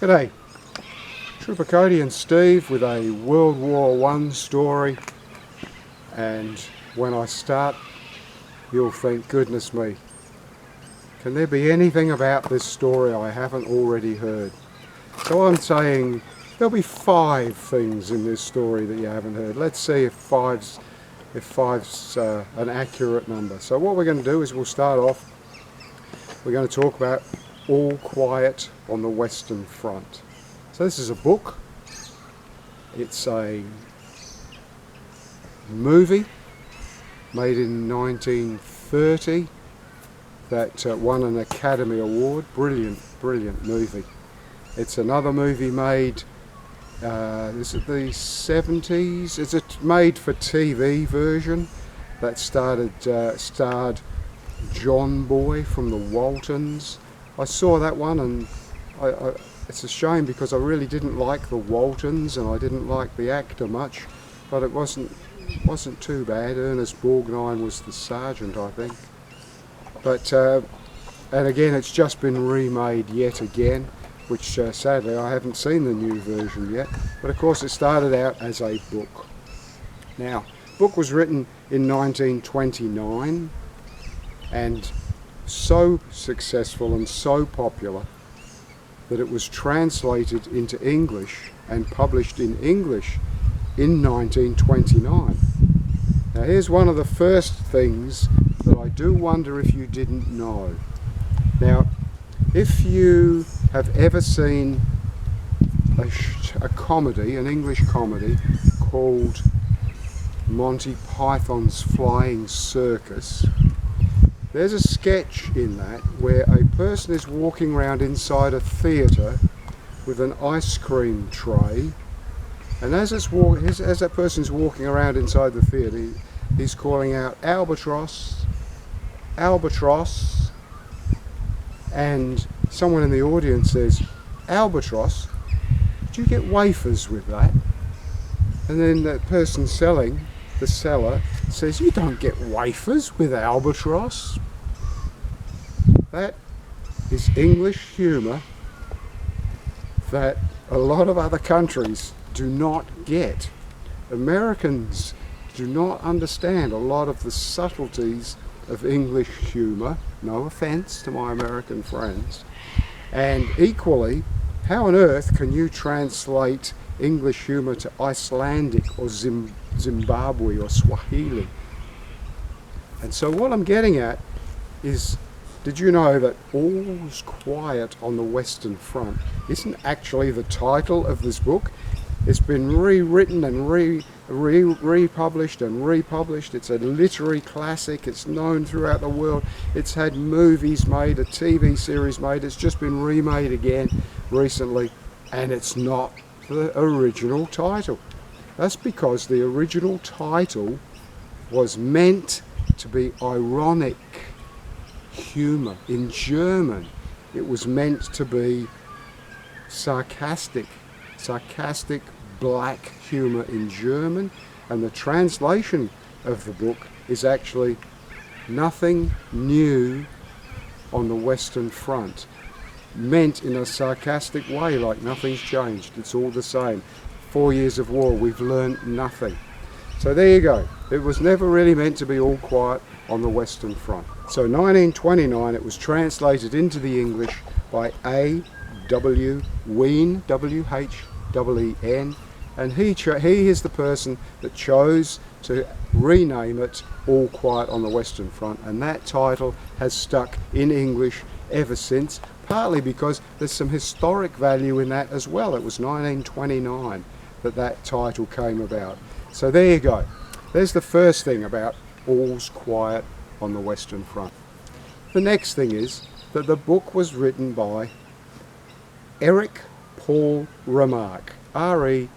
G'day, Trooper Cody and Steve with a World War I story, and when I start you'll think, goodness me, can there be anything about this story I haven't already heard? So I'm saying there'll be 5 things in this story that you haven't heard. Let's see if five's an accurate number. So what we're going to do is we'll start off, we're going to talk about All Quiet on the Western Front. So this is a book. It's a movie made in 1930 that won an Academy Award. Brilliant movie. It's another movie made, is it the 70s? It's a made-for-TV version that starred John Boy from the Waltons. I saw that one, and it's a shame because I really didn't like the Waltons and I didn't like the actor much, but it wasn't too bad. Ernest Borgnine was the sergeant, I think. But and again, it's just been remade yet again, which sadly I haven't seen the new version yet. But of course, it started out as a book. Now, the book was written in 1929 and so successful and so popular that it was translated into English and published in English in 1929. Now here's one of the first things that I do wonder if you didn't know. Now, if you have ever seen a comedy, an English comedy called Monty Python's Flying Circus, there's a sketch in that where a person is walking around inside a theatre with an ice cream tray, and as that person's walking around inside the theatre, he's calling out "Albatross, Albatross," and someone in the audience says, "Albatross, do you get wafers with that?" And then that person selling, the seller, says, "You don't get wafers with Albatross." That is English humour that a lot of other countries do not get. Americans do not understand a lot of the subtleties of English humour. No offence to my American friends. And equally, how on earth can you translate English humour to Icelandic or Zimbabwe or Swahili? And so what I'm getting at is, did you know that All's Quiet on the Western Front isn't actually the title of this book? It's been rewritten and republished and republished. It's a literary classic. It's known throughout the world. It's had movies made, a TV series made. It's just been remade again recently, and it's not the original title. That's because the original title was meant to be ironic humour. In German, it was meant to be sarcastic black humour in German, and the translation of the book is actually Nothing New on the Western Front, meant in a sarcastic way, like nothing's changed, it's all the same. 4 years of war, we've learned nothing. So there you go. It was never really meant to be All Quiet on the Western Front. So 1929 it was translated into the English by A.W. Ween, W-H-E-E-N, and he is the person that chose to rename it All Quiet on the Western Front, and that title has stuck in English ever since, partly because there's some historic value in that as well. It was 1929 that title came about. So there you go. There's the first thing about All's Quiet on the Western Front. The next thing is that the book was written by Eric Paul Remarque, R-E-M-A-R-K.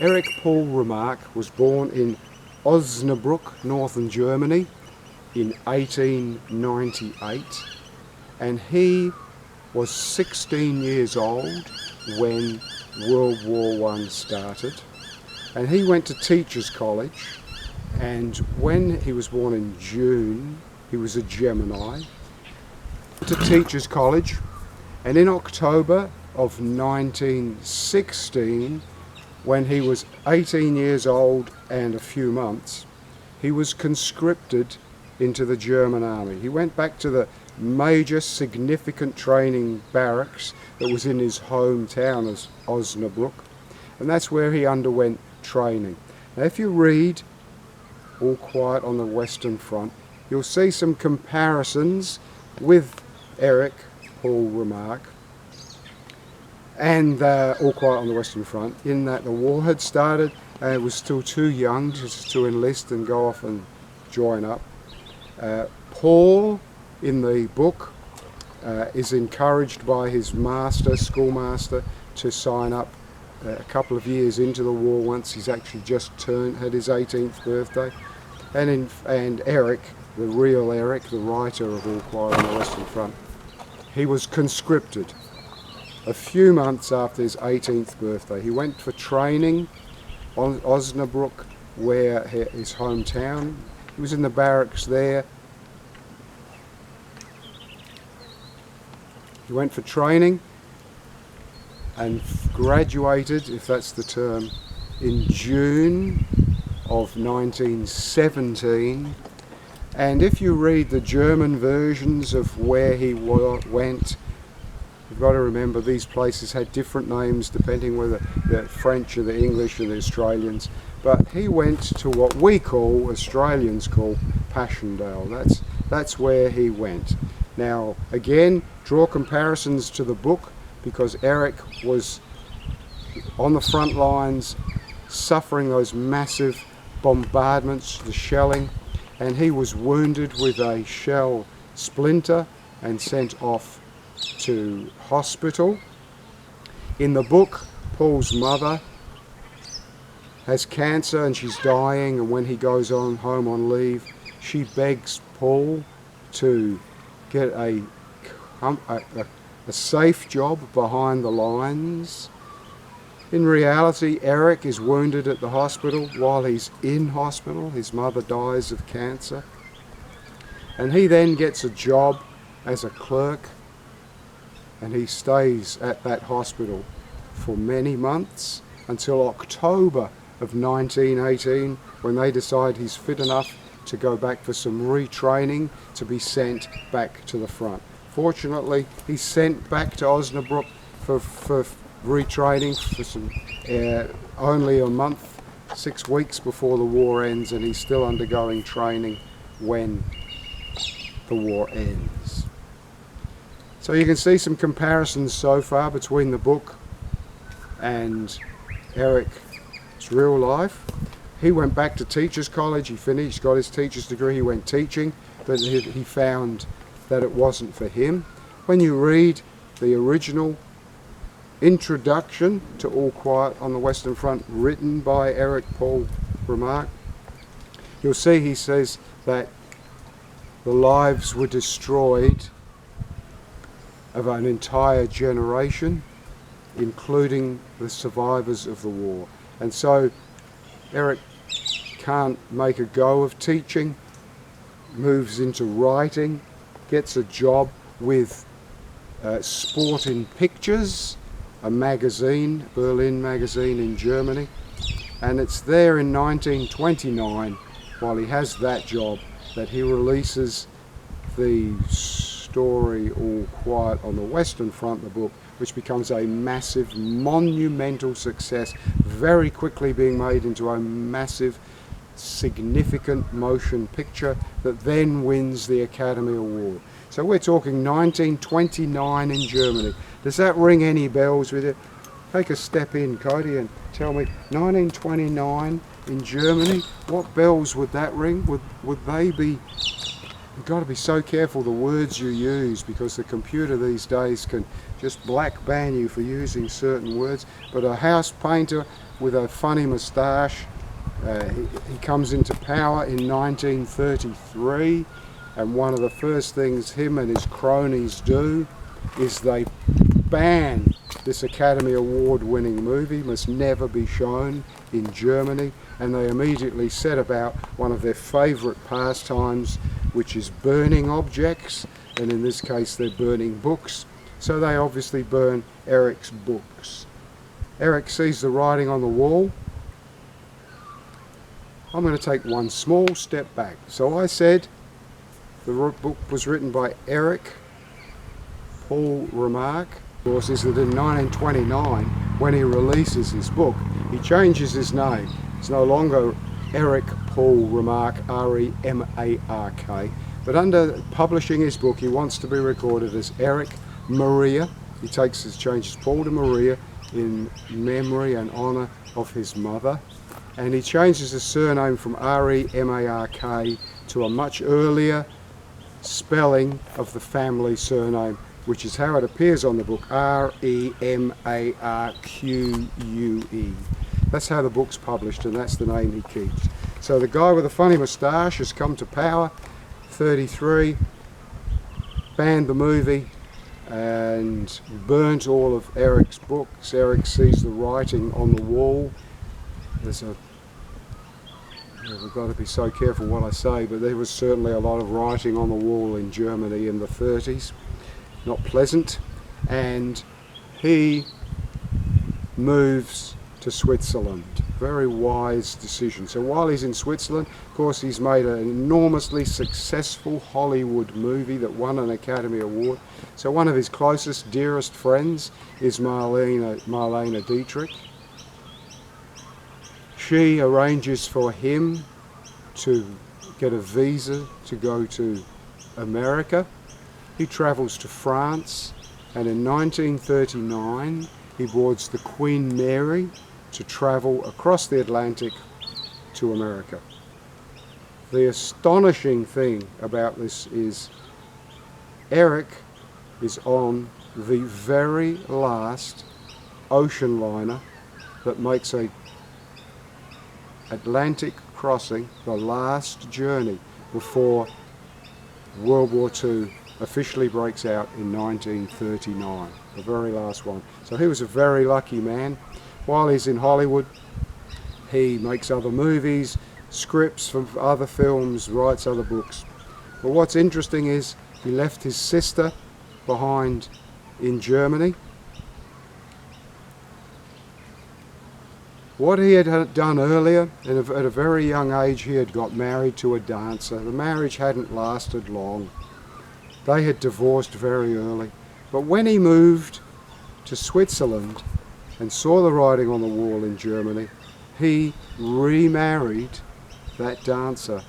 Eric Paul Remarque was born in Osnabrück, northern Germany, in 1898, and he was 16 years old when World War I started, and he went to Teachers College, and when he was born in June, he was a Gemini, to Teachers College, and in October of 1916, when he was 18 years old and a few months, he was conscripted into the German army. He went back to the major significant training barracks that was in his hometown of Osnabrück, and that's where he underwent training. Now if you read All Quiet on the Western Front, you'll see some comparisons with Erich Paul Remarque and All Quiet on the Western Front, in that the war had started and it was still too young to enlist and go off and join up. Paul, in the book, is encouraged by his schoolmaster, to sign up a couple of years into the war once he's actually just had his 18th birthday. And Eric, the real Eric, the writer of All Quiet on the Western Front, he was conscripted a few months after his 18th birthday. He went for training on Osnabrück, where his hometown. He was in the barracks there. He went for training and graduated, if that's the term, in June of 1917. And if you read the German versions of where he went, you've got to remember these places had different names depending whether they're French or the English or the Australians. But he went to what we Australians call Passchendaele. That's where he went. Now again, draw comparisons to the book, because Eric was on the front lines suffering those massive bombardments, the shelling, and he was wounded with a shell splinter and sent off to hospital. In the book, Paul's mother has cancer and she's dying, and when he goes home on leave, she begs Paul to get a safe job behind the lines. In reality, Eric is wounded at the hospital. While he's in hospital, his mother dies of cancer, and he then gets a job as a clerk, and he stays at that hospital for many months until October of 1918, when they decide he's fit enough to go back for some retraining to be sent back to the front. Fortunately, he's sent back to Osnabrück for retraining for some only a month, 6 weeks before the war ends, and he's still undergoing training when the war ends. So you can see some comparisons so far between the book and Eric's real life. He went back to Teachers College, he finished, got his teacher's degree, he went teaching, but he found that it wasn't for him. When you read the original introduction to All Quiet on the Western Front, written by Erich Paul Remarque, you'll see he says that the lives were destroyed of an entire generation, including the survivors of the war. And so Eric can't make a go of teaching, moves into writing, gets a job with Sport in Pictures, a magazine, Berlin magazine in Germany, and it's there in 1929, while he has that job, that he releases the story All Quiet on the Western Front, the book, which becomes a massive, monumental success, very quickly being made into a massive, significant motion picture that then wins the Academy Award. So we're talking 1929 in Germany. Does that ring any bells with you? Take a step in, Cody, and tell me, 1929 in Germany, what bells would that ring? Would they be... You've got to be so careful the words you use, because the computer these days can just black ban you for using certain words. But a house painter with a funny moustache, he comes into power in 1933, and one of the first things him and his cronies do is they ban this Academy Award winning movie, must never be shown in Germany, and they immediately set about one of their favourite pastimes, which is burning objects, and in this case they're burning books. So they obviously burn Eric's books. Eric sees the writing on the wall. I'm going to take one small step back. So I said the book was written by Eric Paul Remarque. Of course, is that in 1929, when he releases his book, he changes his name. It's no longer Eric Paul Remarque, R-E-M-A-R-K, but under publishing his book, he wants to be recorded as Eric Maria. He changes Paul to Maria in memory and honour of his mother, and he changes his surname from R-E-M-A-R-K to a much earlier spelling of the family surname, which is how it appears on the book, R-E-M-A-R-Q-U-E. That's how the book's published, and that's the name he keeps. So the guy with the funny moustache has come to power, 33, banned the movie and burnt all of Eric's books. Eric sees the writing on the wall. We've got to be so careful what I say, but there was certainly a lot of writing on the wall in Germany in the 30s. Not pleasant. And he moves to Switzerland. Very wise decision. So while he's in Switzerland, of course, he's made an enormously successful Hollywood movie that won an Academy Award. So one of his closest, dearest friends is Marlene Dietrich. She arranges for him to get a visa to go to America. He travels to France, and in 1939 he boards the Queen Mary to travel across the Atlantic to America. The astonishing thing about this is Eric is on the very last ocean liner that makes a Atlantic crossing, the last journey before World War II officially breaks out in 1939, the very last one. So he was a very lucky man. While he's in Hollywood, he makes other movies, scripts for other films, writes other books. But what's interesting is he left his sister behind in Germany. What he had done earlier, at a very young age, he had got married to a dancer. The marriage hadn't lasted long. They had divorced very early. But when he moved to Switzerland and saw the writing on the wall in Germany, he remarried that dancer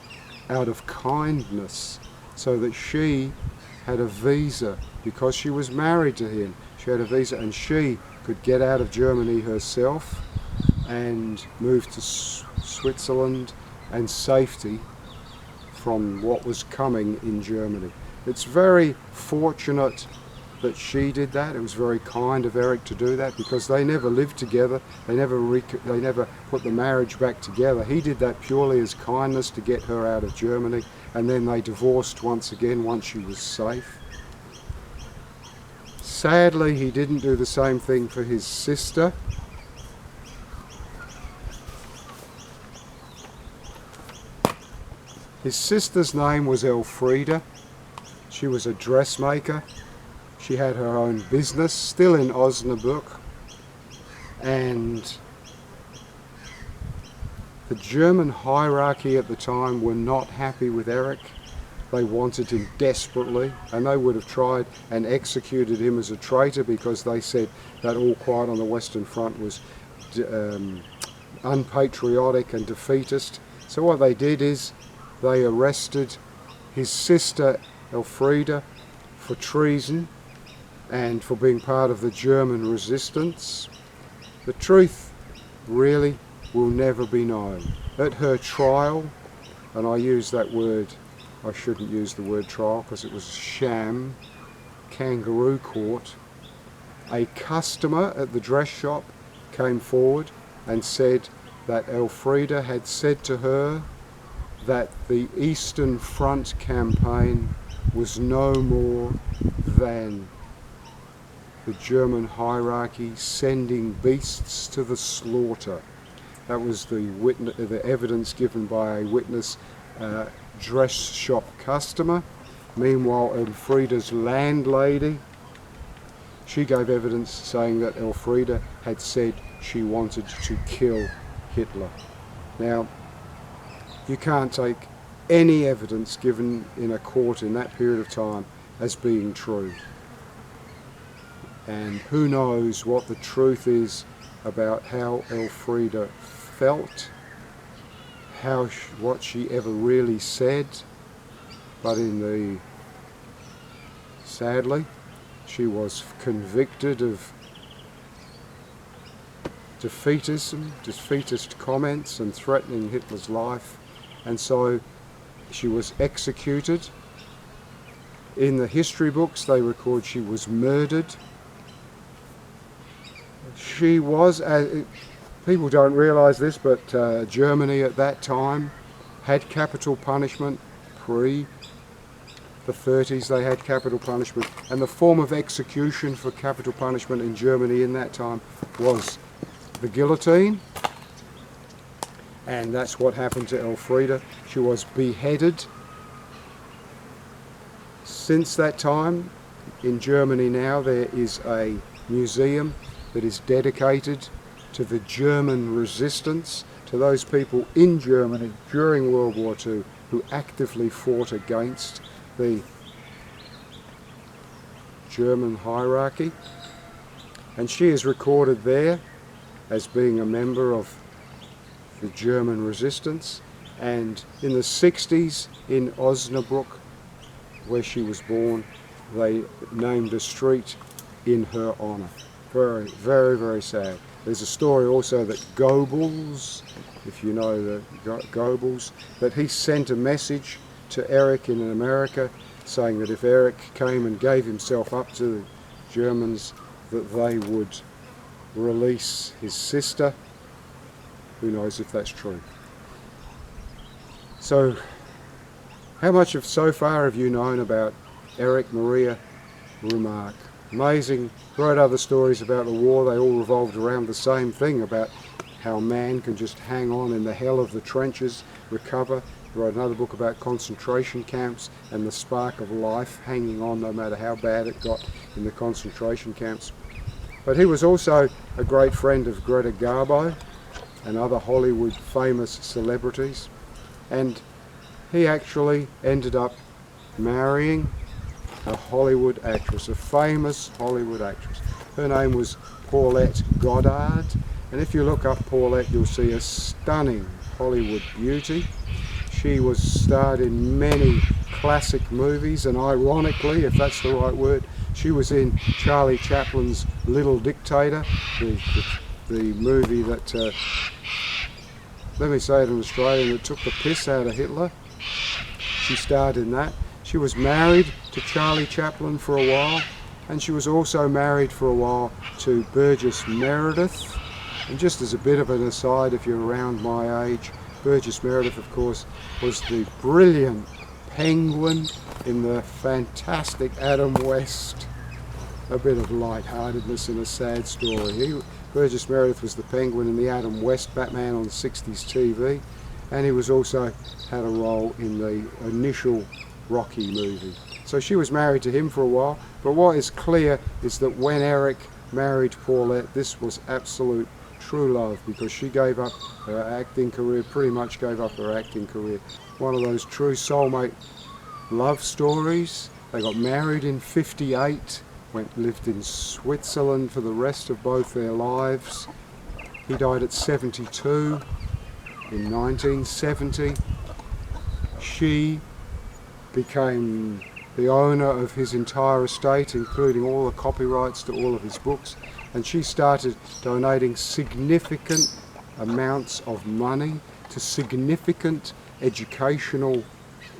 out of kindness, so that she had a visa, because she was married to him. She had a visa and she could get out of Germany herself and move to Switzerland and safety from what was coming in Germany. It's very fortunate that she did that. It was very kind of Eric to do that, because they never lived together. They never put the marriage back together. He did that purely as kindness to get her out of Germany, and then they divorced once again once she was safe. Sadly, he didn't do the same thing for his sister. His sister's name was Elfriede. She was a dressmaker. She had her own business, still in Osnabrück, and the German hierarchy at the time were not happy with Eric. They wanted him desperately, and they would have tried and executed him as a traitor, because they said that All Quiet on the Western Front was unpatriotic and defeatist. So what they did is they arrested his sister Elfriede for treason and for being part of the German resistance. The truth really will never be known. At her trial, and I use that word, I shouldn't use the word trial because it was a sham, kangaroo court, a customer at the dress shop came forward and said that Elfriede had said to her that the Eastern Front campaign was no more than the German hierarchy sending beasts to the slaughter. That was the evidence given by a witness dress shop customer. Meanwhile, Elfrieda's landlady, she gave evidence saying that Elfrieda had said she wanted to kill Hitler. Now, you can't take any evidence given in a court in that period of time as being true. And who knows what the truth is about how Elfrieda felt, what she ever really said, but sadly, she was convicted of defeatist comments and threatening Hitler's life, and so she was executed. In the history books they record she was murdered. She was, people don't realise this, but Germany at that time had capital punishment. Pre the 30s they had capital punishment, and the form of execution for capital punishment in Germany in that time was the guillotine, and that's what happened to Elfrieda. She was beheaded. Since that time, in Germany now, there is a museum that is dedicated to the German resistance, to those people in Germany during World War II who actively fought against the German hierarchy. And she is recorded there as being a member of the German resistance. And in the 60s in Osnabrück, where she was born, they named a street in her honour. Very, very, very sad. There's a story also that Goebbels, if you know the Goebbels, that he sent a message to Eric in America saying that if Eric came and gave himself up to the Germans, that they would release his sister. Who knows if that's true. So, how much so far have you known about Erich Maria Remarque? Amazing. Wrote other stories about the war. They all revolved around the same thing, about how man can just hang on in the hell of the trenches, recover. Wrote another book about concentration camps and the spark of life hanging on no matter how bad it got in the concentration camps. But he was also a great friend of Greta Garbo and other Hollywood famous celebrities, and he actually ended up marrying a Hollywood actress, a famous Hollywood actress. Her name was Paulette Goddard, and if you look up Paulette, you'll see a stunning Hollywood beauty. She was starred in many classic movies, and ironically, if that's the right word, she was in Charlie Chaplin's Little Dictator, the movie that, let me say it in Australian, that took the piss out of Hitler. She starred in that. She was married to Charlie Chaplin for a while, and she was also married for a while to Burgess Meredith. And just as a bit of an aside, if you're around my age, Burgess Meredith, of course, was the brilliant penguin in the fantastic Adam West. A bit of lightheartedness in a sad story. Burgess Meredith was the penguin in the Adam West Batman on 60s TV, and he was also had a role in the initial Rocky movie. So she was married to him for a while, but what is clear is that when Eric married Paulette, this was absolute true love, because she gave up her acting career, pretty much gave up her acting career. One of those true soulmate love stories. They got married in '58, lived in Switzerland for the rest of both their lives. He died at 72 in 1970. She became the owner of his entire estate, including all the copyrights to all of his books, and she started donating significant amounts of money to significant educational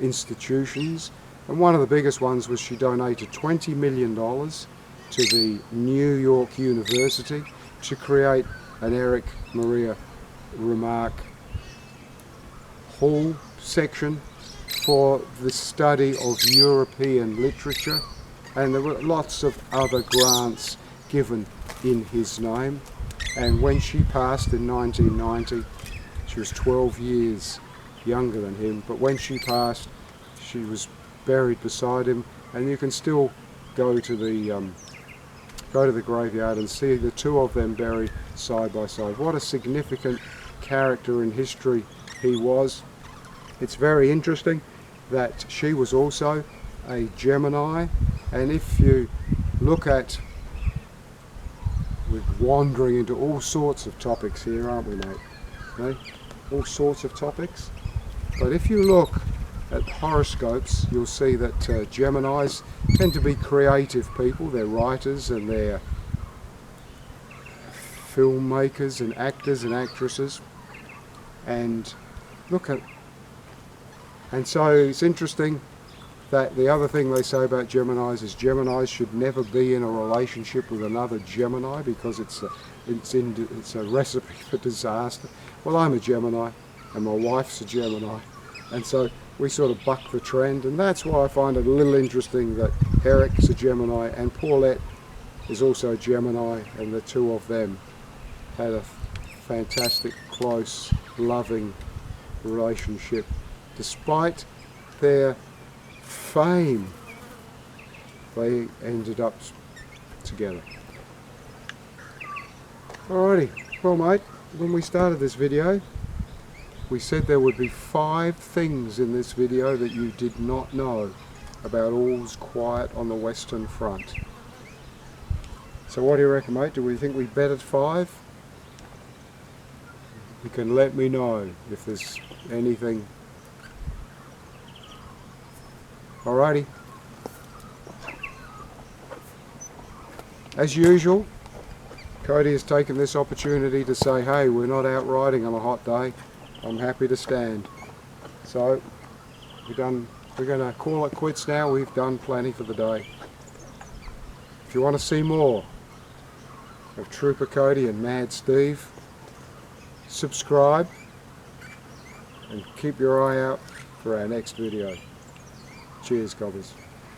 institutions. And one of the biggest ones was she donated $20 million to the New York University to create an Erich Maria Remarque Hall section for the study of European literature, and there were lots of other grants given in his name. And when she passed in 1990, she was 12 years younger than him, but when she passed, she was buried beside him, and you can still go to the graveyard and see the two of them buried side by side. What a significant character in history he was. It's very interesting that she was also a Gemini, and if you look at, we're wandering into all sorts of topics here, aren't we, mate? Okay? All sorts of topics. But if you look at horoscopes, you'll see that Geminis tend to be creative people. They're writers and they're filmmakers and actors and actresses. And so it's interesting that the other thing they say about Geminis is Geminis should never be in a relationship with another Gemini because it's a recipe for disaster. Well, I'm a Gemini and my wife's a Gemini, and so we sort of buck the trend, and that's why I find it a little interesting that Eric's a Gemini and Paulette is also a Gemini, and the two of them had a fantastic, close, loving relationship despite their fame. They ended up together. Alrighty, well mate, when we started this video we said there would be 5 things in this video that you did not know about All's Quiet on the Western Front. So what do you reckon, mate? Do we think we bet at 5? You can let me know if there's anything. Alrighty. As usual, Cody has taken this opportunity to say, hey, we're not out riding on a hot day. I'm happy to stand. So we're going to call it quits now. We've done plenty for the day. If you want to see more of Trooper Cody and Mad Steve, subscribe and keep your eye out for our next video. Cheers, cobbers.